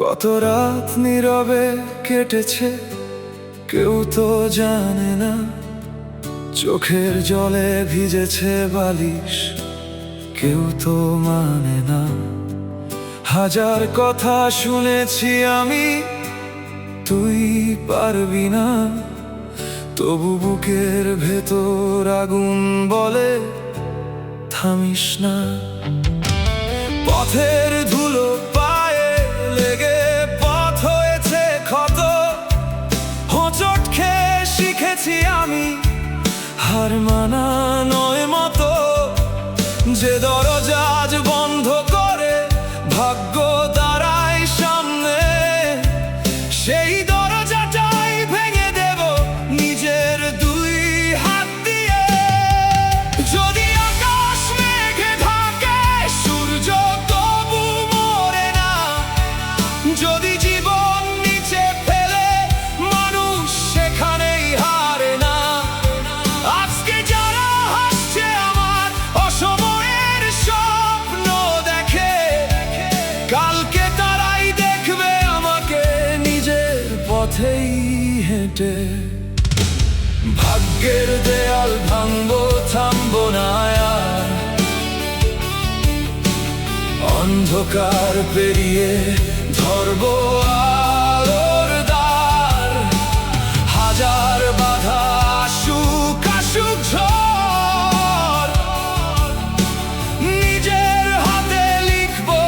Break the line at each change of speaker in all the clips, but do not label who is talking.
কত রাত নীরবে কেটেছে কেউ তো জানে না, চোখের জলে ভিজেছে বালিশ কেউ তো মানে না। হাজার কথা শুনেছি আমি, তুই পারবি না, তবু বুকের ভেতর আগুন বলে থামিস না। পথের ধুলো পায়ে লেগে পথ হয়েছে ক্ষত, হোঁচট খেয়ে শিখেছি আমি হার মানা নয় মতো। যে দরজা আজ বন্ধ করে ভাগ্য দাঁড়ায় সামনে, সেই দরজাটাই ভেঙে দেব নিজের দুই হাত দিয়ে। যদি আকাশ মেঘে ঢাকে সূর্য তবু মরে না, যদি জীবন নিচে ফেলে মানুষ সেখানেই হারে না। আজকে যারা হাসছে আমার অসময়ের স্বপ্ন দেখে, কালকে তারাই দেখবে আমাকে নিজের পথেই হেঁটে। ভাগ্যের দেয়াল ভাঙবো, থামবো না আর, অন্ধকার পেরিয়ে ধরবো আলোর দ্বার। হাজার বাধা আসুক আসুক ঝড়, নিজের হাতে লিখবো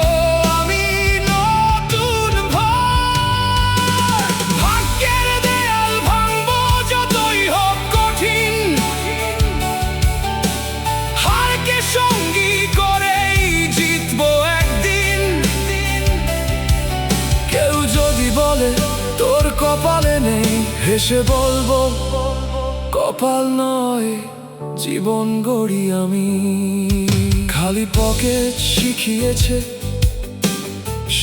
আমি নতুন ভর। ভাগ্যের দেয়াল ভাঙবো যতই হোক কঠিন, হারকে সঙ্গী করেই জিতবো একদিন। কেউ যদি বলে তোর কপালে নেই, হেসে বলবো কপাল নয় জীবন গড়ি আমি। খালি পকেট শিখিয়েছে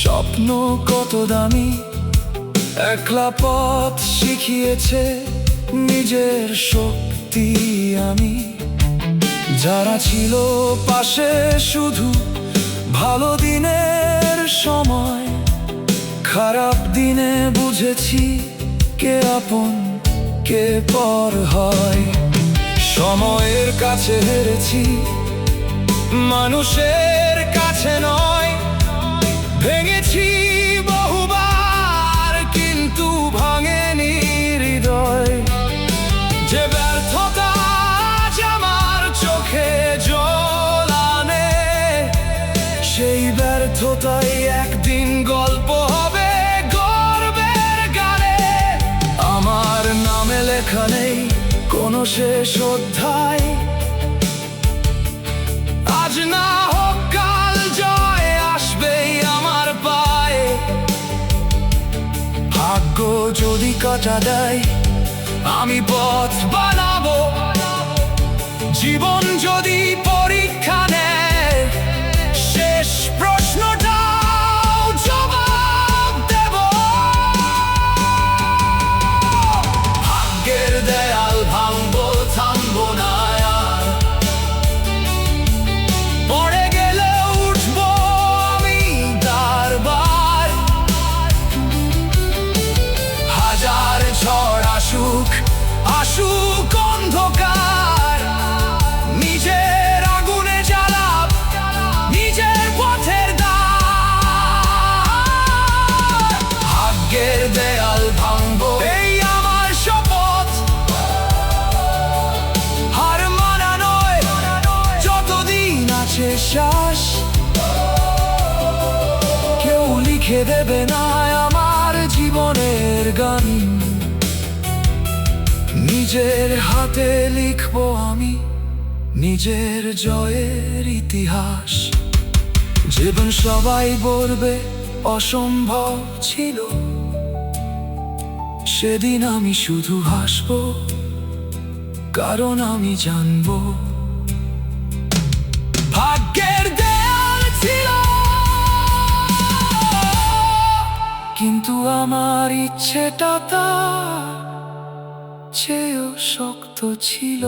স্বপ্ন কত দামি, একলা পথ শিখিয়েছে নিজের শক্তি আমি। যারা ছিল পাশে শুধু ভালো দিনের সময়, খারাপ দিনে বুঝেছি কে আপন কে পর হয়। সময়ের কাছে হেরেছি মানুষের কাছে নয়, ভেঙেছি বহুবার কিন্তু ভাঙেনি হৃদয়। যে ব্যর্থতা আজ আমার চোখে জল আনে, সেই ব্যর্থতাই একদিন গল্প হবে গর্বের গানে। আমার নামে লেখা নেই কোনো শেষ অধ্যায়, আজ না হোক কাল জয় আসবেই আমার পায়ে। ভাগ্য যদি কাটা দেয় আমি পথ বানাবো, জীবন যদি পরীক্ষা নেয় শেষ প্রশ্নটাও জবাব দেব। ভাগ্যের দেয়াল ভাঙবো, থামবো না আর, পড়ে গেলে উঠবো আমি বারবার। হাজার ঝড় আসুক আসুক অন্ধকার, নিজের আগুনে জ্বালাব নিজের পথের দ্বার। ভাগ্যের দেয়াল ভাঙবো এই আমার শপথ, হার মানা নয় যতদিন আছে শ্বাস। কেউ লিখে দেবে না আমার জীবনের গান, নিজের হাতে লিখবো আমি নিজের জয়ের ইতিহাস। জীবন সবাই বলবে অসম্ভব ছিল, সেদিন আমি শুধু হাসবো কারণ আমি জানবো ভাগ্যের দেয়াল ছিল, কিন্তু আমার ইচ্ছেটা তার চেয়েও শক্ত ছিল।